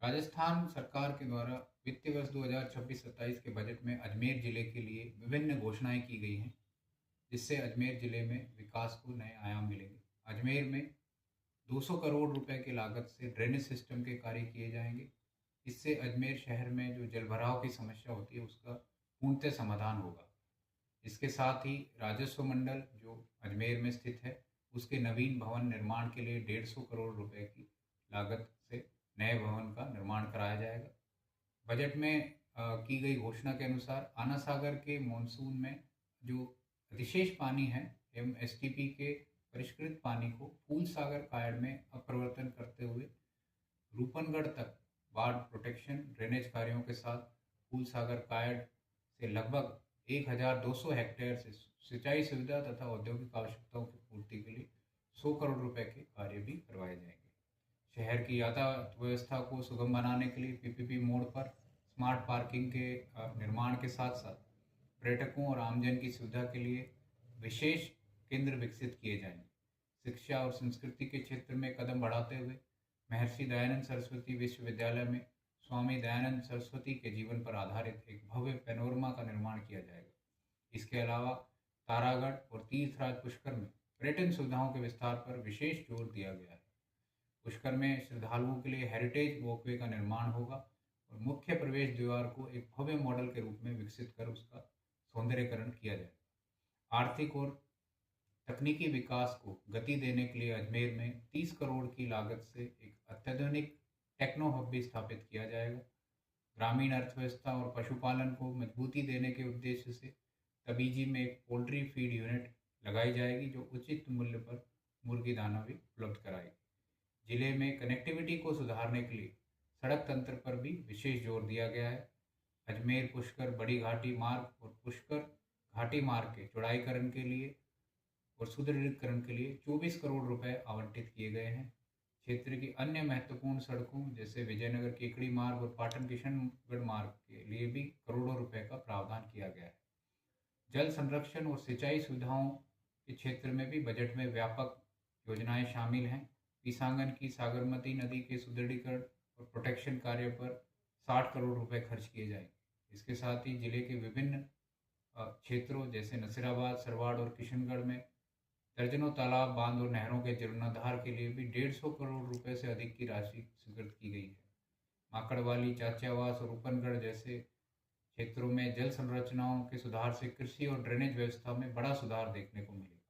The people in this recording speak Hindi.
राजस्थान सरकार के द्वारा वित्तीय वर्ष 2026-27 के बजट में अजमेर जिले के लिए विभिन्न घोषणाएं की गई हैं, जिससे अजमेर जिले में विकास को नए आयाम मिलेंगे। अजमेर में 200 करोड़ रुपए की लागत से ड्रेनेज सिस्टम के कार्य किए जाएंगे। इससे अजमेर शहर में जो जलभराव की समस्या होती है उसका पूर्णतः समाधान होगा। इसके साथ ही राजस्व मंडल जो अजमेर में स्थित है उसके नवीन भवन निर्माण के लिए 150 करोड़ रुपए की लागत से नए भवन का निर्माण कराया जाएगा। बजट में की गई घोषणा के अनुसार आना सागर के मॉनसून में जो अधिशेष पानी है एवं एसटीपी के परिष्कृत पानी को फूल सागर कायड़ में अपरिवर्तन करते हुए रूपनगढ़ तक बाढ़ प्रोटेक्शन ड्रेनेज कार्यों के साथ फूल सागर कायड़ से लगभग 1200 हेक्टेयर से सिंचाई सुविधा तथा औद्योगिक आवश्यकताओं की पूर्ति के लिए 100 करोड़ रुपए के कार्य भी करवाए जाएंगे। शहर की यातायात व्यवस्था को सुगम बनाने के लिए पीपीपी मोड़ पर स्मार्ट पार्किंग के निर्माण के साथ साथ पर्यटकों और आमजन की सुविधा के लिए विशेष केंद्र विकसित किए जाएंगे। शिक्षा और संस्कृति के क्षेत्र में कदम बढ़ाते हुए महर्षि दयानंद सरस्वती विश्वविद्यालय में स्वामी दयानंद सरस्वती के जीवन पर आधारित एक भव्य पैनोरमा का निर्माण किया जाएगा। इसके अलावा तारागढ़ और तीर्थराज पुष्कर में पर्यटन सुविधाओं के विस्तार पर विशेष जोर दिया गया है। पुष्कर में श्रद्धालुओं के लिए हेरिटेज वॉकवे का निर्माण होगा और मुख्य प्रवेश द्वार को एक भव्य मॉडल के रूप में विकसित कर उसका सौंदर्यीकरण किया जाएगा। आर्थिक और तकनीकी विकास को गति देने के लिए अजमेर में 30 करोड़ की लागत से एक अत्याधुनिक टेक्नो हब भी स्थापित किया जाएगा। ग्रामीण अर्थव्यवस्था और पशुपालन को मजबूती देने के उद्देश्य से तबीजी में एक पोल्ट्री फीड यूनिट लगाई जाएगी जो उचित मूल्य पर मुर्गी दाना भी उपलब्ध कराएगी। जिले में कनेक्टिविटी को सुधारने के लिए सड़क तंत्र पर भी विशेष जोर दिया गया है। अजमेर पुष्कर बड़ी घाटी मार्ग और पुष्कर घाटी मार्ग के चौड़ाईकरण के लिए और सुदृढ़ीकरण के लिए 24 करोड़ रुपए आवंटित किए गए हैं। क्षेत्र की अन्य महत्वपूर्ण सड़कों जैसे विजयनगर केकड़ी मार्ग और पाटन किशनगढ़ मार्ग के लिए भी करोड़ों रुपए का प्रावधान किया गया है। जल संरक्षण और सिंचाई सुविधाओं के क्षेत्र में भी बजट में व्यापक योजनाएं शामिल हैं। पीसांगन की सागरमती नदी के सुदृढ़ीकरण और प्रोटेक्शन कार्य पर 60 करोड़ रुपए खर्च किए जाएंगे। इसके साथ ही जिले के विभिन्न क्षेत्रों जैसे नसीराबाद, सरवाड़ और किशनगढ़ में दर्जनों तालाब, बांध और नहरों के जीर्णोद्धार के लिए भी 150 करोड़ रुपए से अधिक की राशि स्वीकृत की गई है। माकड़वाली, चाचियावास और रूपनगढ़ जैसे क्षेत्रों में जल संरचनाओं के सुधार से कृषि और ड्रेनेज व्यवस्था में बड़ा सुधार देखने को मिलेगा।